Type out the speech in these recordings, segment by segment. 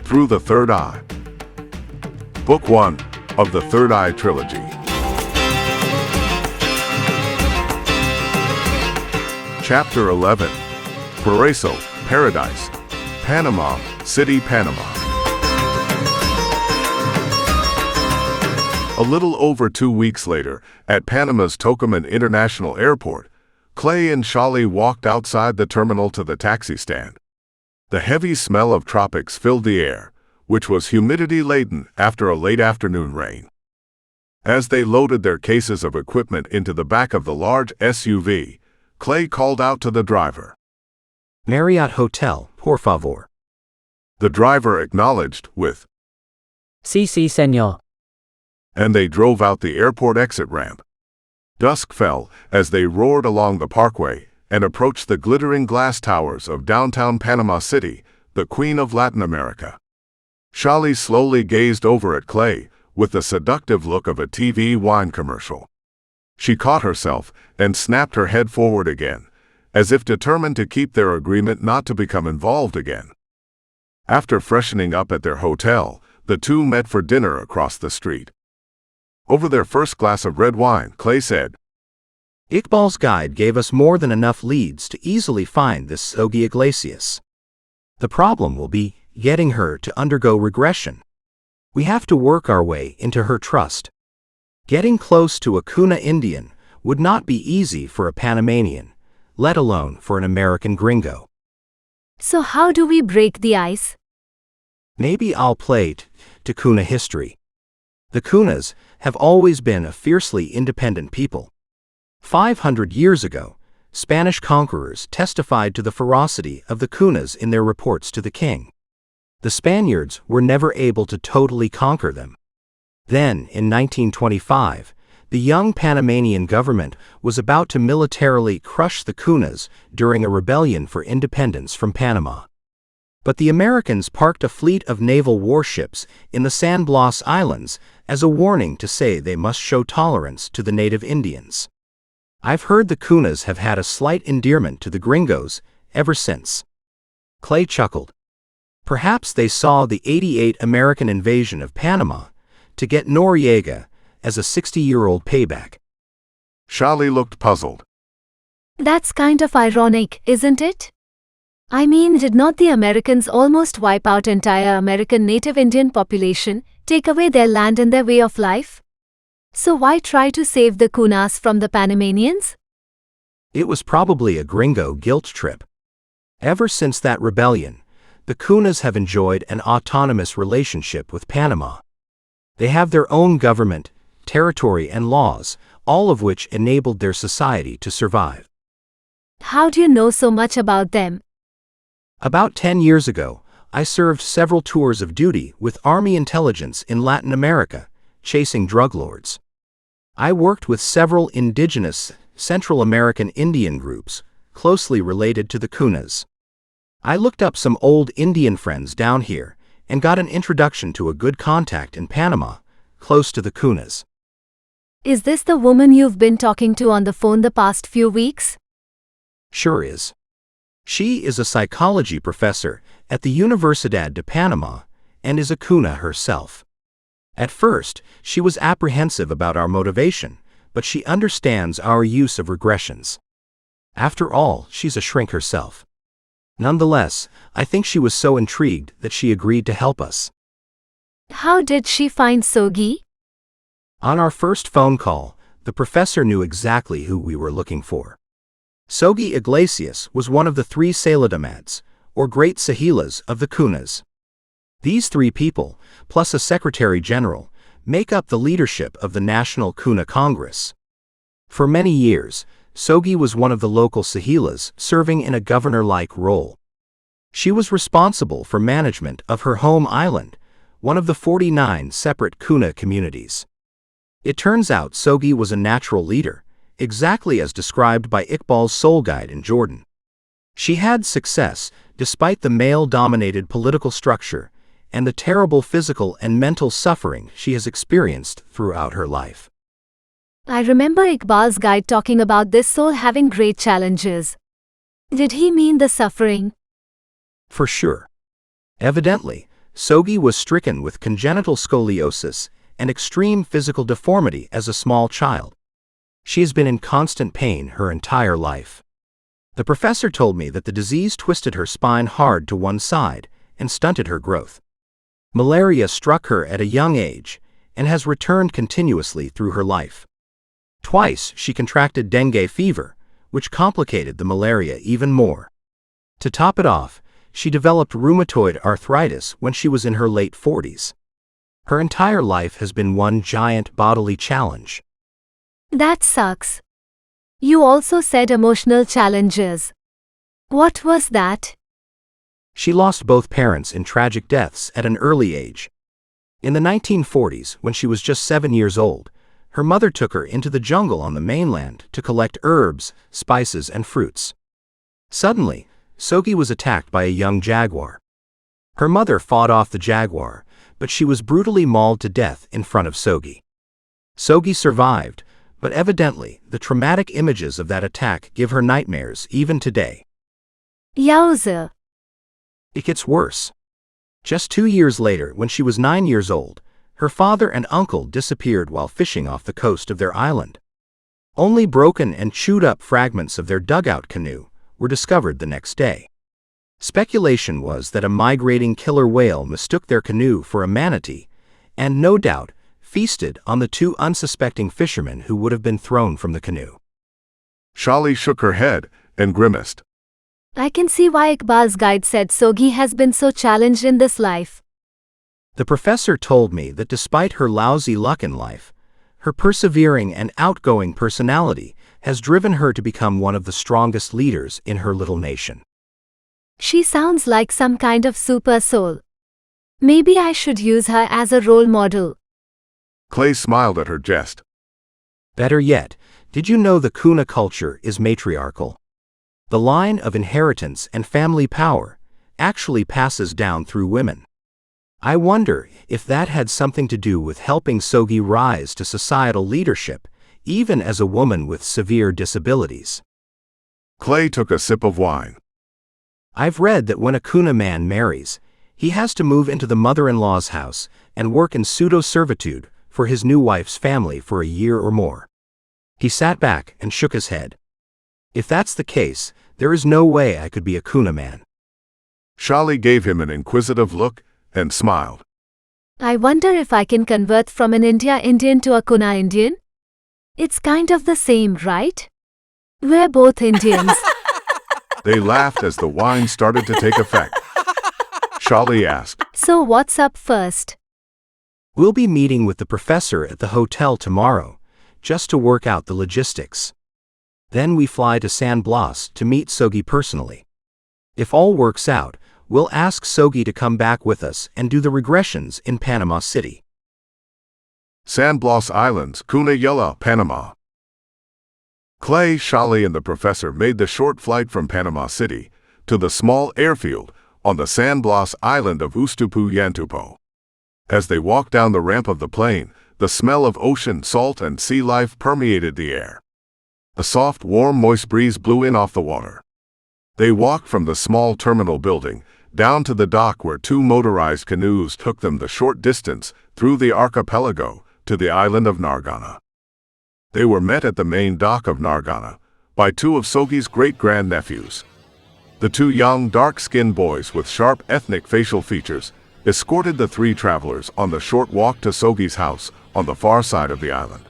Through the Third Eye. Book 1 of the Third Eye Trilogy. Chapter 11. Paraíso, Paradise, Panama City, Panama. A little over 2 weeks later, at Panama's Tocumen International Airport, Clay and Shali walked outside the terminal to the taxi stand. The heavy smell of tropics filled the air, which was humidity-laden after a late afternoon rain. As they loaded their cases of equipment into the back of the large SUV, Clay called out to the driver. "Marriott Hotel, por favor." The driver acknowledged with, Sí, señor. and they drove out the airport exit ramp. Dusk fell as they roared along the parkway and approached the glittering glass towers of downtown Panama City, the queen of Latin America. Shali slowly gazed over at Clay with the seductive look of a TV wine commercial. She caught herself and snapped her head forward again, as if determined to keep their agreement not to become involved again. After freshening up at their hotel, the two met for dinner across the street. Over their first glass of red wine, Clay said, "Iqbal's guide gave us more than enough leads to easily find this 𝐂𝐇𝐈𝐒. The problem will be getting her to undergo regression. We have to work our way into her trust. Getting close to a Kuna Indian would not be easy for a Panamanian, let alone for an American gringo. So how do we break the ice? Maybe I'll play to Kuna history. The Kunas have always been a fiercely independent people. 500 years ago, Spanish conquerors testified to the ferocity of the Kunas in their reports to the king. The Spaniards were never able to totally conquer them. Then, in 1925, the young Panamanian government was about to militarily crush the Kunas during a rebellion for independence from Panama. But the Americans parked a fleet of naval warships in the San Blas Islands as a warning to say they must show tolerance to the native Indians. I've heard the Kunas have had a slight endearment to the gringos ever since." Clay chuckled. Perhaps they saw the '88 American invasion of Panama to get Noriega as a 60-year-old payback. Shali looked puzzled. That's kind of ironic, isn't it? I mean, did not the Americans almost wipe out entire American native Indian population, take away their land and their way of life? So why try to save the Kunas from the Panamanians? It was probably a gringo guilt trip. Ever since that rebellion, the Kunas have enjoyed an autonomous relationship with Panama. They have their own government, territory, and laws, all of which enabled their society to survive. How do you know so much about them? About 10 years ago, I served several tours of duty with Army intelligence in Latin America, chasing drug lords. I worked with several indigenous Central American Indian groups, closely related to the Kunas. I looked up some old Indian friends down here and got an introduction to a good contact in Panama, close to the Kunas. Is this the woman you've been talking to on the phone the past few weeks? Sure is. She is a psychology professor at the Universidad de Panama and is a Kuna herself. At first, she was apprehensive about our motivation, but she understands our use of regressions. After all, she's a shrink herself. Nonetheless, I think she was so intrigued that she agreed to help us. How did she find 𝐂𝐇𝐈𝐒? On our first phone call, the professor knew exactly who we were looking for. 𝐂𝐇𝐈𝐒 was one of the 3 Saladamads, or Great Sahilas of the Kunas. These 3 people, plus a Secretary General, make up the leadership of the National Kuna Congress. For many years, 𝐂𝐇𝐈𝐒 was one of the local Sahilas serving in a governor-like role. She was responsible for management of her home island, one of the 49 separate Kuna communities. It turns out 𝐂𝐇𝐈𝐒 was a natural leader, exactly as described by Iqbal's soul guide in Jordan. She had success despite the male-dominated political structure and the terrible physical and mental suffering she has experienced throughout her life. I remember Iqbal's guide talking about this soul having great challenges. Did he mean the suffering? For sure. Evidently, 𝐂𝐇𝐀𝐏 was stricken with congenital scoliosis and extreme physical deformity as a small child. She has been in constant pain her entire life. The professor told me that the disease twisted her spine hard to one side and stunted her growth. Malaria struck her at a young age and has returned continuously through her life. Twice she contracted dengue fever, which complicated the malaria even more. To top it off, she developed rheumatoid arthritis when she was in her late 40s. Her entire life has been one giant bodily challenge. That sucks. You also said emotional challenges. What was that? She lost both parents in tragic deaths at an early age. In the 1940s, when she was just 7 years old, her mother took her into the jungle on the mainland to collect herbs, spices, and fruits. Suddenly, 𝐂𝐇𝐀𝐏 was attacked by a young jaguar. Her mother fought off the jaguar, but she was brutally mauled to death in front of 𝐂𝐇𝐀𝐏. 𝐂𝐇𝐀𝐏 survived, but evidently, the traumatic images of that attack give her nightmares even today. Yowza. It gets worse. Just 2 years later, when she was 9 years old, her father and uncle disappeared while fishing off the coast of their island. Only broken and chewed-up fragments of their dugout canoe were discovered the next day. Speculation was that a migrating killer whale mistook their canoe for a manatee, and no doubt, feasted on the 2 unsuspecting fishermen who would have been thrown from the canoe. Shali shook her head and grimaced. I can see why Iqbal's guide said 𝐂𝐇𝐀𝐏 has been so challenged in this life. The professor told me that despite her lousy luck in life, her persevering and outgoing personality has driven her to become one of the strongest leaders in her little nation. She sounds like some kind of super soul. Maybe I should use her as a role model. Clay smiled at her jest. Better yet, did you know the Kuna culture is matriarchal? The line of inheritance and family power actually passes down through women. I wonder if that had something to do with helping 𝐂𝐇𝐏𝐏 rise to societal leadership, even as a woman with severe disabilities. Clay took a sip of wine. I've read that when a Kuna man marries, he has to move into the mother-in-law's house and work in pseudo-servitude for his new wife's family for a year or more. He sat back and shook his head. If that's the case, there is no way I could be a Kuna man. Shali gave him an inquisitive look and smiled. I wonder if I can convert from an India Indian to a Kuna Indian? It's kind of the same, right? We're both Indians. They laughed as the wine started to take effect. Shali asked, So what's up first? We'll be meeting with the professor at the hotel tomorrow, just to work out the logistics. Then we fly to San Blas to meet 𝐂𝐇𝐏𝐏 personally. If all works out, we'll ask 𝐂𝐇𝐏𝐏 to come back with us and do the regressions in Panama City. San Blas Islands, 𝐂𝐇𝐀𝐏𝐒, Panama. Clay, Shali, and the professor made the short flight from Panama City to the small airfield on the San Blas island of 𝐓𝐇𝐈𝐒. As they walked down the ramp of the plane, the smell of ocean salt and sea life permeated the air. A soft, warm, moist breeze blew in off the water. They walked from the small terminal building down to the dock where 2 motorized canoes took them the short distance through the archipelago to the island of Nargana. They were met at the main dock of Nargana by 2 of 𝐂𝐇𝐏𝐿's great-grandnephews. The 2 young, dark-skinned boys with sharp ethnic facial features escorted the 3 travelers on the short walk to 𝐂𝐇𝐏𝐿's house on the far side of the island.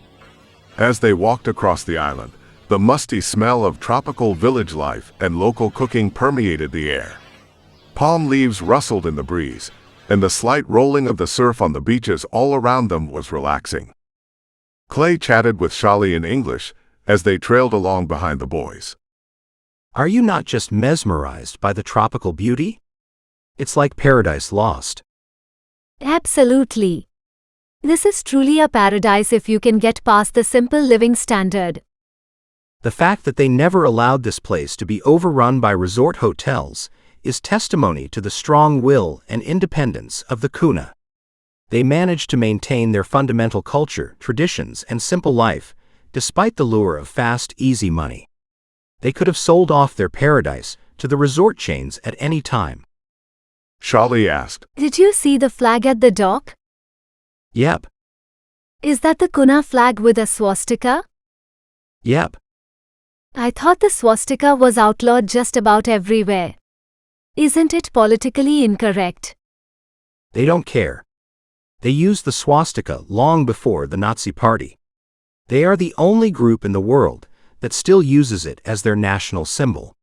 As they walked across the island, the musty smell of tropical village life and local cooking permeated the air. Palm leaves rustled in the breeze, and the slight rolling of the surf on the beaches all around them was relaxing. Clay chatted with Shali in English as they trailed along behind the boys. Are you not just mesmerized by the tropical beauty? It's like paradise lost. Absolutely. This is truly a paradise if you can get past the simple living standard. The fact that they never allowed this place to be overrun by resort hotels is testimony to the strong will and independence of the Kuna. They managed to maintain their fundamental culture, traditions, and simple life, despite the lure of fast, easy money. They could have sold off their paradise to the resort chains at any time. Shali asked. Did you see the flag at the dock? Yep, Is that the Kuna flag with a swastika? yep. I thought the swastika was outlawed just about everywhere. Isn't it politically incorrect? They don't care. They used the swastika long before the Nazi Party. They are the only group in the world that still uses it as their national symbol.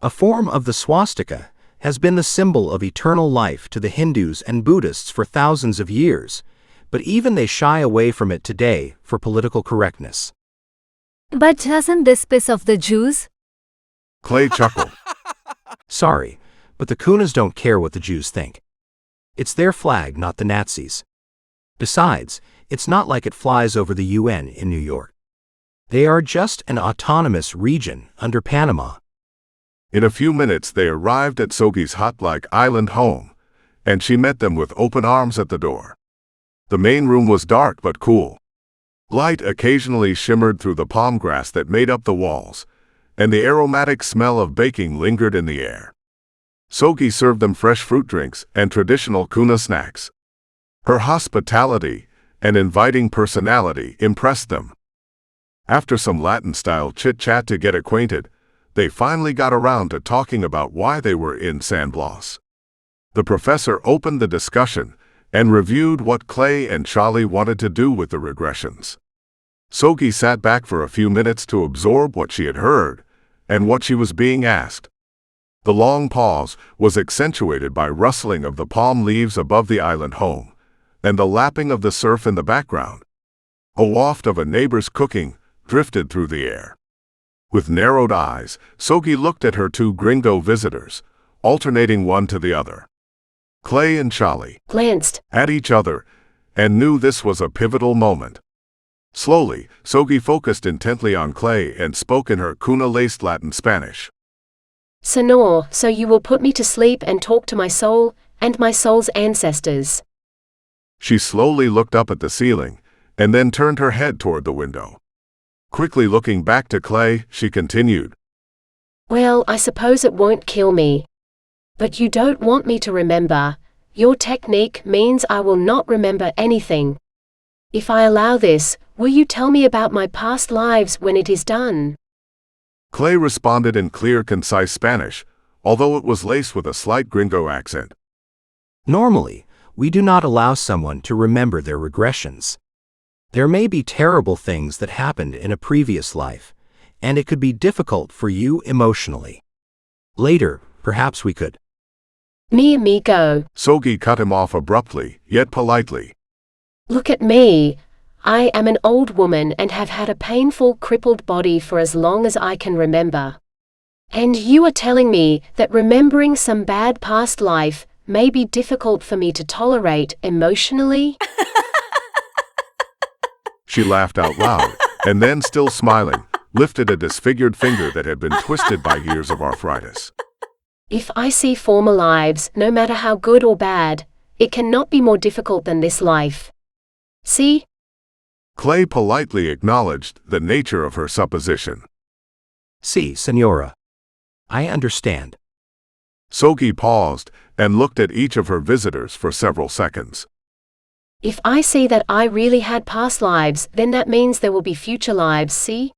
A form of the swastika has been the symbol of eternal life to the Hindus and Buddhists for thousands of years, but even they shy away from it today for political correctness. But doesn't this piss off the Jews? Clay chuckled. Sorry, but the Kunas don't care what the Jews think. It's their flag, not the Nazis. Besides, it's not like it flies over the UN in New York. They are just an autonomous region under Panama. In a few minutes they arrived at Sogi's hut-like island home, and she met them with open arms at the door. The main room was dark but cool. Light occasionally shimmered through the palm grass that made up the walls, and the aromatic smell of baking lingered in the air. Sogi served them fresh fruit drinks and traditional Kuna snacks. Her hospitality and inviting personality impressed them. After some Latin-style chit-chat to get acquainted, they finally got around to talking about why they were in San Blas. The professor opened the discussion and reviewed what Clay and Shali wanted to do with the regressions. Sogi sat back for a few minutes to absorb what she had heard and what she was being asked. The long pause was accentuated by rustling of the palm leaves above the island home and the lapping of the surf in the background. A waft of a neighbor's cooking drifted through the air. With narrowed eyes, Sogi looked at her two gringo visitors, alternating one to the other. Clay and Shali glanced at each other and knew this was a pivotal moment. Slowly, Sogi focused intently on Clay and spoke in her Kuna-laced Latin Spanish. Senor, so you will put me to sleep and talk to my soul and my soul's ancestors. She slowly looked up at the ceiling and then turned her head toward the window. Quickly looking back to Clay, she continued. Well, I suppose it won't kill me. But you don't want me to remember. Your technique means I will not remember anything. If I allow this, will you tell me about my past lives when it is done? Clay responded in clear, concise Spanish, although it was laced with a slight gringo accent. Normally, we do not allow someone to remember their regressions. There may be terrible things that happened in a previous life, and it could be difficult for you emotionally. Later, perhaps we could. Mi amigo, Sogi cut him off abruptly, yet politely. look at me. I am an old woman and have had a painful, crippled body for as long as I can remember. And you are telling me that remembering some bad past life may be difficult for me to tolerate emotionally? She laughed out loud, and then, still smiling, lifted a disfigured finger that had been twisted by years of arthritis. If I see former lives, no matter how good or bad, it cannot be more difficult than this life. See? Clay politely acknowledged the nature of her supposition. Si, senora. I understand. Sogi paused and looked at each of her visitors for several seconds. If I see that I really had past lives, then that means there will be future lives, see?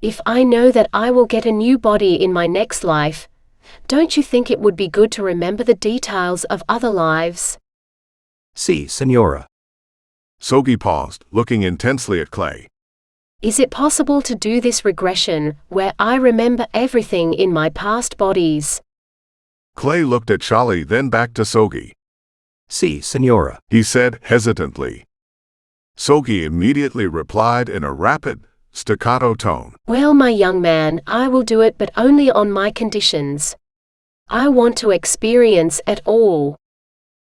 If I know that I will get a new body in my next life, don't you think it would be good to remember the details of other lives? Si, senora. Sogi paused, looking intensely at Clay. Is it possible to do this regression, where I remember everything in my past bodies? Clay looked at Shali, then back to Sogi. Si, senora. He said hesitantly. Sogi immediately replied in a rapid, staccato tone. Well, my young man, I will do it, but only on my conditions. I want to experience it all.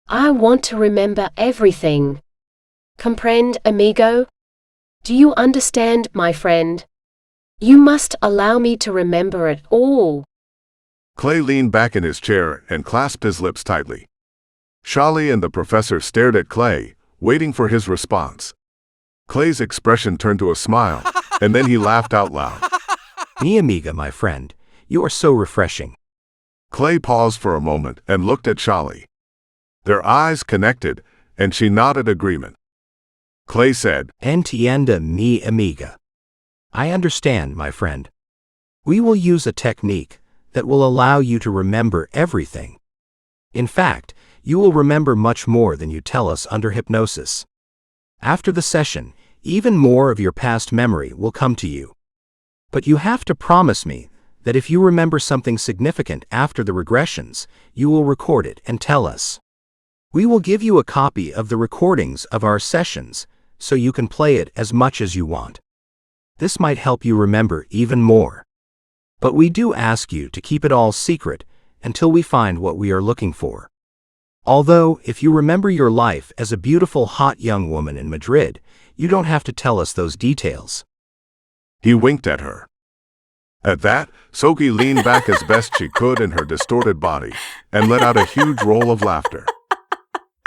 I want to remember everything. Comprende, amigo? Do you understand, my friend? You must allow me to remember it all. Clay leaned back in his chair and clasped his lips tightly. Shali and the professor stared at Clay, waiting for his response. Clay's expression turned to a smile, and then he laughed out loud. Mi amiga, my friend, you are so refreshing. Clay paused for a moment and looked at Shali. Their eyes connected, and she nodded agreement. Clay said, Entienda mi amiga. I understand, my friend. We will use a technique that will allow you to remember everything. In fact, you will remember much more than you tell us under hypnosis. After the session, even more of your past memory will come to you. But you have to promise me that if you remember something significant after the regressions, you will record it and tell us. We will give you a copy of the recordings of our sessions so you can play it as much as you want. This might help you remember even more. But we do ask you to keep it all secret until we find what we are looking for. Although, if you remember your life as a beautiful hot young woman in Madrid, you don't have to tell us those details. He winked at her. At that, 𝐂𝐇𝐏 leaned back as best she could in her distorted body and let out a huge roll of laughter.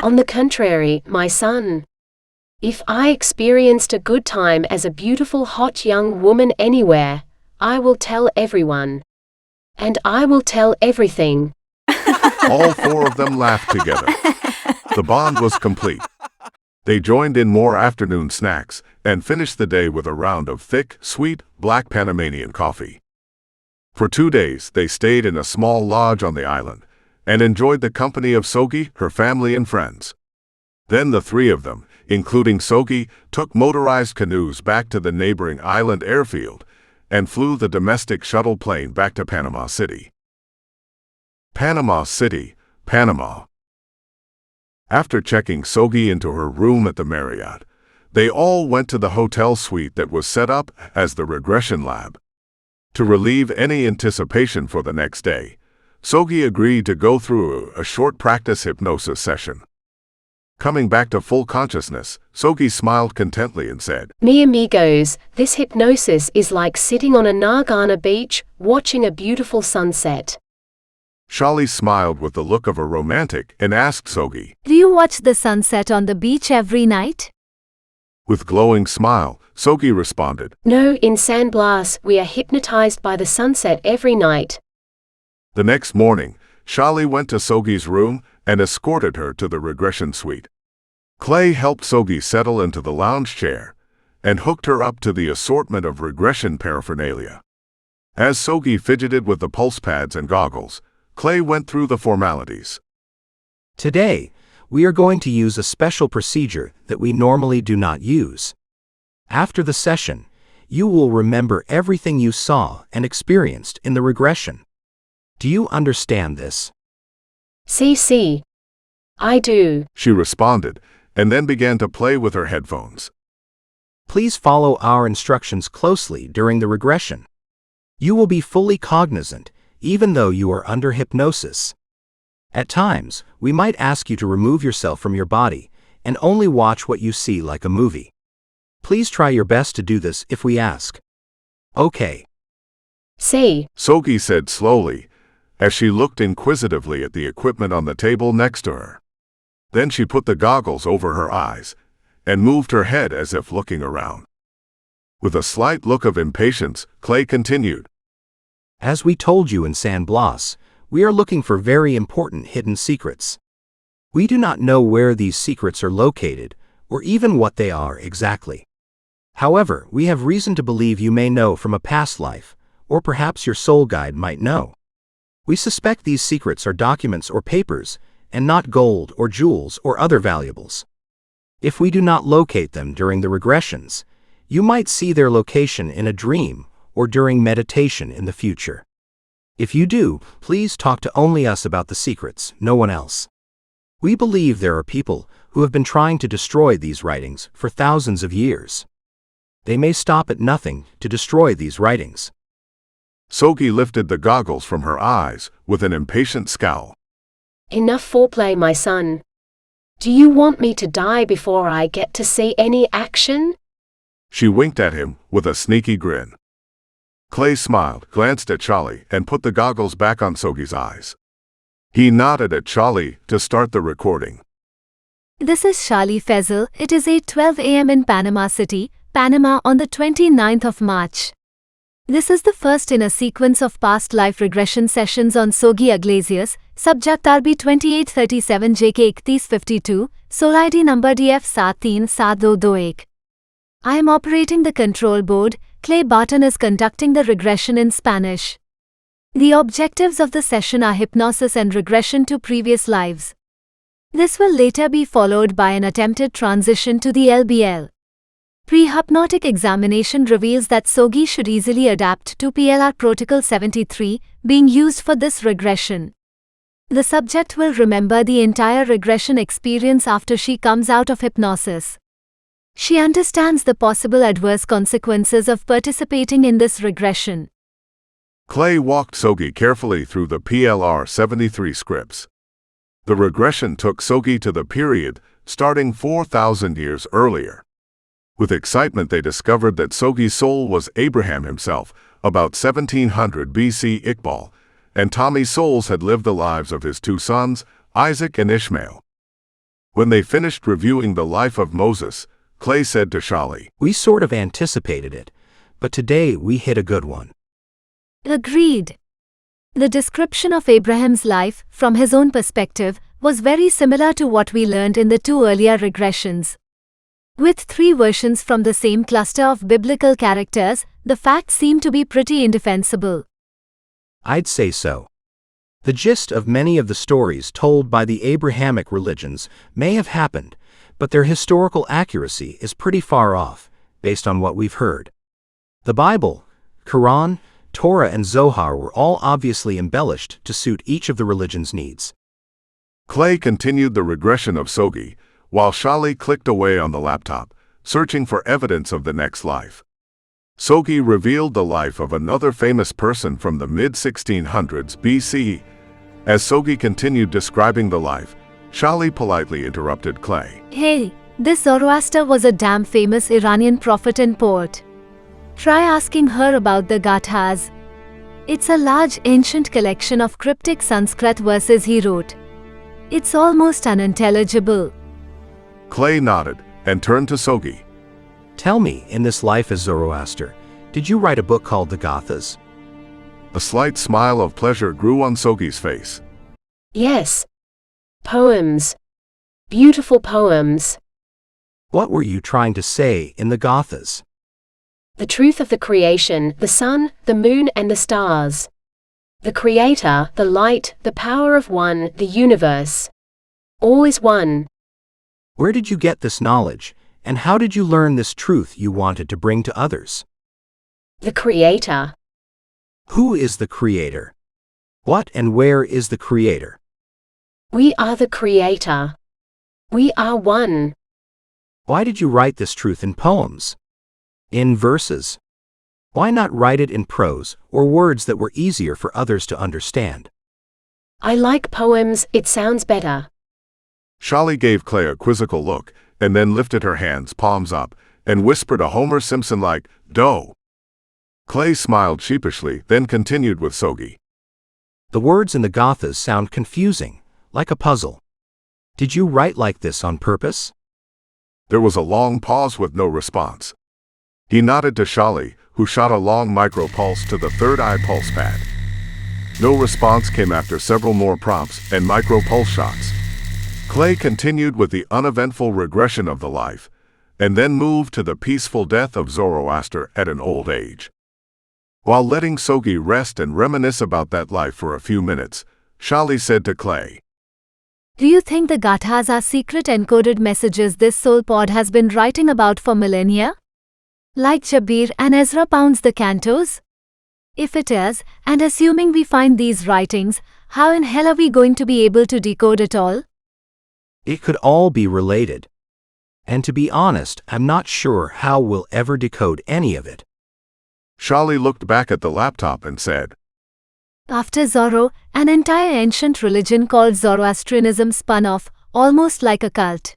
On the contrary, my son. If I experienced a good time as a beautiful hot young woman anywhere, I will tell everyone. And I will tell everything. All four of them laughed together. The bond was complete. They joined in more afternoon snacks and finished the day with a round of thick, sweet, black Panamanian coffee. For 2 days, they stayed in a small lodge on the island and enjoyed the company of 𝐂𝐇𝐏, her family and friends. Then the three of them, including 𝐂𝐇𝐏, took motorized canoes back to the neighboring island airfield and flew the domestic shuttle plane back to Panama City. Panama City, Panama. After checking 𝐂𝐶 into her room at the Marriott, they all went to the hotel suite that was set up as the regression lab. To relieve any anticipation for the next day, 𝐂𝐶 agreed to go through a short practice hypnosis session. Coming back to full consciousness, 𝐂𝐶 smiled contently and said, Mi amigos, this hypnosis is like sitting on a Nargana beach, watching a beautiful sunset. Shali smiled with the look of a romantic and asked 𝐂𝐶. Do you watch the sunset on the beach every night? With glowing smile, 𝐂𝐶 responded. No, in San Blas, we are hypnotized by the sunset every night. The next morning, Shali went to 𝐂𝐶's room and escorted her to the regression suite. Clay helped 𝐂𝐶 settle into the lounge chair and hooked her up to the assortment of regression paraphernalia. As 𝐂𝐶 fidgeted with the pulse pads and goggles, Clay went through the formalities. Today, we are going to use a special procedure that we normally do not use. After the session, you will remember everything you saw and experienced in the regression. Do you understand this? See, I do. She responded, and then began to play with her headphones. Please follow our instructions closely during the regression. You will be fully cognizant, even though you are under hypnosis. At times, we might ask you to remove yourself from your body and only watch what you see like a movie. Please try your best to do this if we ask. Okay. See, 𝐂𝐶 said slowly, as she looked inquisitively at the equipment on the table next to her. Then she put the goggles over her eyes and moved her head as if looking around. With a slight look of impatience, Clay continued. As we told you in San Blas, we are looking for very important hidden secrets. We do not know where these secrets are located, or even what they are exactly. However, we have reason to believe you may know from a past life, or perhaps your soul guide might know. We suspect these secrets are documents or papers, and not gold or jewels or other valuables. If we do not locate them during the regressions, you might see their location in a dream or during meditation in the future. If you do, please talk to only us about the secrets, no one else. We believe there are people who have been trying to destroy these writings for thousands of years. They may stop at nothing to destroy these writings. 𝐂𝐶 lifted the goggles from her eyes with an impatient scowl. enough foreplay, my son. Do you want me to die before I get to see any action? She winked at him with a sneaky grin. Clay smiled, glanced at Shali, and put the goggles back on 𝐂𝐶's eyes. He nodded at Shali to start the recording. This is Shali Faisal. It is 8:12 a.m. in Panama City, Panama on the 29th of March. This is the first in a sequence of past life regression sessions on 𝐂𝐇𝐈𝐒, subject RB 2837 𝐂𝐇𝐏52, Soul ID number DF7372221. I am operating the control board. Clay Barton is conducting the regression in Spanish. The objectives of the session are hypnosis and regression to previous lives. This will later be followed by an attempted transition to the LBL. Pre-hypnotic examination reveals that 𝐂𝐇𝐈𝐒 should easily adapt to PLR Protocol 73, being used for this regression. The subject will remember the entire regression experience after she comes out of hypnosis. She understands the possible adverse consequences of participating in this regression. Clay walked 𝐂𝐇𝐈𝐒 carefully through the PLR 73 scripts. The regression took 𝐂𝐇𝐈𝐒 to the period starting 4,000 years earlier. With excitement, they discovered that 𝐂𝐇𝐈𝐒's soul was Abraham himself, about 1700 BC Iqbal, and Tommy's souls had lived the lives of his two sons, Isaac and Ishmael. When they finished reviewing the life of Moses, Clay said to Shali, We sort of anticipated it, but today we hit a good one. Agreed. The description of Abraham's life, from his own perspective, was very similar to what we learned in the two earlier regressions. With three versions from the same cluster of biblical characters, the facts seem to be pretty indefensible. I'd say so. The gist of many of the stories told by the Abrahamic religions may have happened, but their historical accuracy is pretty far off, based on what we've heard. The Bible, Quran, Torah, and Zohar were all obviously embellished to suit each of the religion's needs. Clay continued the regression of 𝐂𝐇𝐈𝐒, while Shali clicked away on the laptop, searching for evidence of the next life. 𝐂𝐇𝐈𝐒 revealed the life of another famous person from the mid-1600s BC. As 𝐂𝐇𝐈𝐒 continued describing the life, Shali politely interrupted Clay. Hey, this Zoroaster was a damn famous Iranian prophet and poet. Try asking her about the Gathas. It's a large ancient collection of cryptic Sanskrit verses he wrote. It's almost unintelligible. Clay nodded and turned to 𝐂𝐇𝐈𝐒. Tell me, in this life as Zoroaster, did you write a book called the Gathas? A slight smile of pleasure grew on 𝐂𝐇𝐈𝐒's face. Yes. Poems. Beautiful poems. What were you trying to say in the Gathas? The truth of the creation, the sun, the moon, and the stars. The creator, the light, the power of one, the universe. All is one. Where did you get this knowledge, and how did you learn this truth you wanted to bring to others? The creator. Who is the creator? What and where is the creator? We are the creator. We are one. Why did you write this truth in poems? In verses? Why not write it in prose or words that were easier for others to understand? I like poems, it sounds better. Shali gave Clay a quizzical look and then lifted her hands, palms up, and whispered a Homer Simpson-like, "Doe." Clay smiled sheepishly, then continued with 𝐂𝐇𝐈𝐒. The words in the Gathas sound confusing, like a puzzle. Did you write like this on purpose? There was a long pause with no response. He nodded to Shali, who shot a long micropulse to the third eye pulse pad. No response came after several more prompts and micropulse shots. Clay continued with the uneventful regression of the life, and then moved to the peaceful death of Zoroaster at an old age. While letting 𝐂𝐇𝐈𝐒 rest and reminisce about that life for a few minutes, Shali said to Clay, Do you think the Gathas are secret encoded messages this soul pod has been writing about for millennia? Like Jabir and Ezra Pound's the cantos? If it is, and assuming we find these writings, how in hell are we going to be able to decode it all? It could all be related. And to be honest, I'm not sure how we'll ever decode any of it. Shali looked back at the laptop and said, After Zorro, an entire ancient religion called Zoroastrianism spun off, almost like a cult.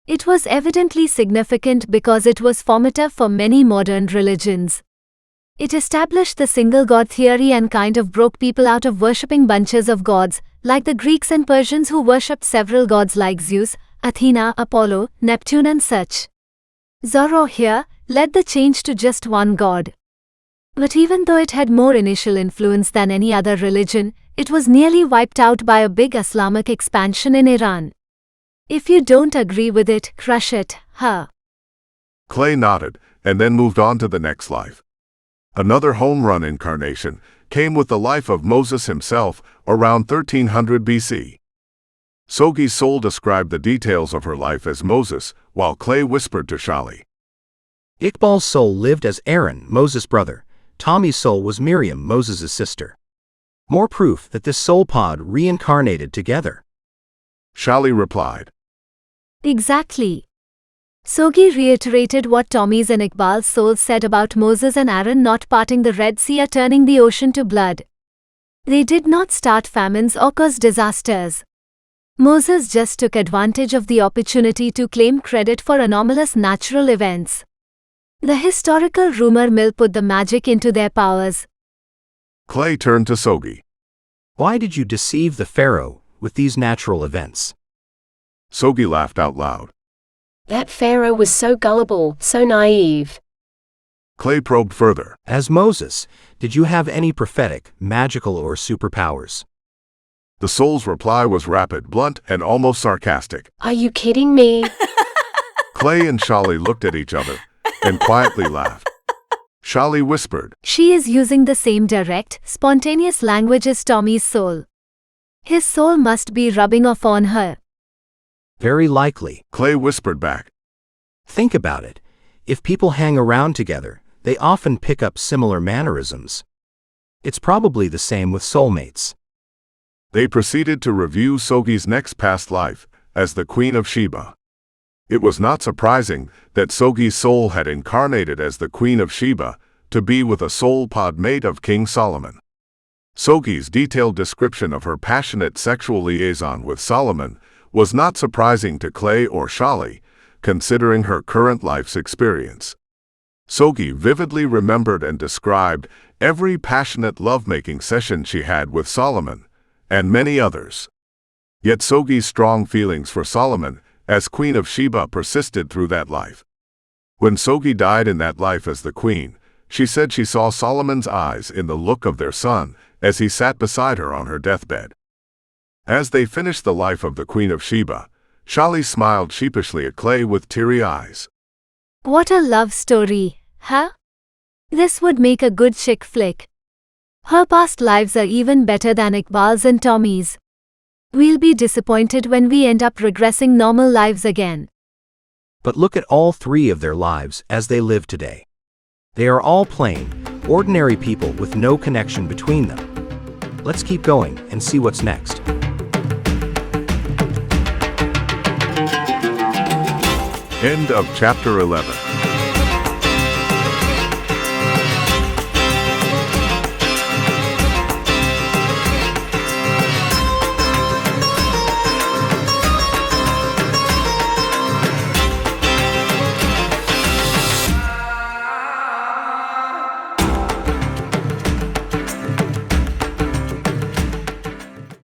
It was evidently significant because it was formative for many modern religions. It established the single god theory and kind of broke people out of worshipping bunches of gods, like the Greeks and Persians who worshipped several gods like Zeus, Athena, Apollo, Neptune and such. Zorro here led the change to just one god. But even though it had more initial influence than any other religion, it was nearly wiped out by a big Islamic expansion in Iran. If you don't agree with it, crush it, huh? Clay nodded, and then moved on to the next life. Another home run incarnation came with the life of Moses himself around 1300 BC. 𝐂𝐇𝐈𝐒's soul described the details of her life as Moses, while Clay whispered to Shali. 𝐂𝐇𝐈𝐒's soul lived as Aaron, Moses' brother. Tommy's soul was Miriam, Moses' sister. More proof that this soul pod reincarnated together. Shali replied. Exactly. 𝐂𝐇𝐈𝐒 reiterated what Tommy's and 𝐂𝐇𝐈𝐒's souls said about Moses and Aaron not parting the Red Sea or turning the ocean to blood. They did not start famines or cause disasters. Moses just took advantage of the opportunity to claim credit for anomalous natural events. The historical rumor mill put the magic into their powers. Clay turned to 𝐂𝐇𝐈𝐒. Why did you deceive the Pharaoh with these natural events? 𝐂𝐇𝐈𝐒 laughed out loud. That Pharaoh was so gullible, so naive. Clay probed further. As Moses, did you have any prophetic, magical, or superpowers? The soul's reply was rapid, blunt, and almost sarcastic. Are you kidding me? Clay and Shali looked at each other and quietly laughed. Shali whispered. She is using the same direct, spontaneous language as Tommy's soul. His soul must be rubbing off on her. Very likely. Clay whispered back. Think about it. If people hang around together, they often pick up similar mannerisms. It's probably the same with soulmates. They proceeded to review 𝐂𝐇𝐈𝐒's next past life as the Queen of Sheba. It was not surprising that 𝐂𝐇𝐈𝐒's soul had incarnated as the Queen of Sheba to be with a soul pod mate of King Solomon. 𝐂𝐇𝐈𝐒's detailed description of her passionate sexual liaison with Solomon was not surprising to Clay or Shali, considering her current life's experience. 𝐂𝐇𝐈𝐒 vividly remembered and described every passionate lovemaking session she had with Solomon, and many others. Yet 𝐂𝐇𝐈𝐒's strong feelings for Solomon as Queen of Sheba persisted through that life. When 𝐂𝐇𝐈𝐒 died in that life as the queen, she said she saw Solomon's eyes in the look of their son as he sat beside her on her deathbed. As they finished the life of the Queen of Sheba, Shali smiled sheepishly at Clay with teary eyes. What a love story, huh? This would make a good chick flick. Her past lives are even better than 𝐂𝐇𝐈𝐒's and Tommy's. We'll be disappointed when we end up regressing normal lives again. But look at all three of their lives as they live today. They are all plain, ordinary people with no connection between them. Let's keep going and see what's next. End of Chapter 11.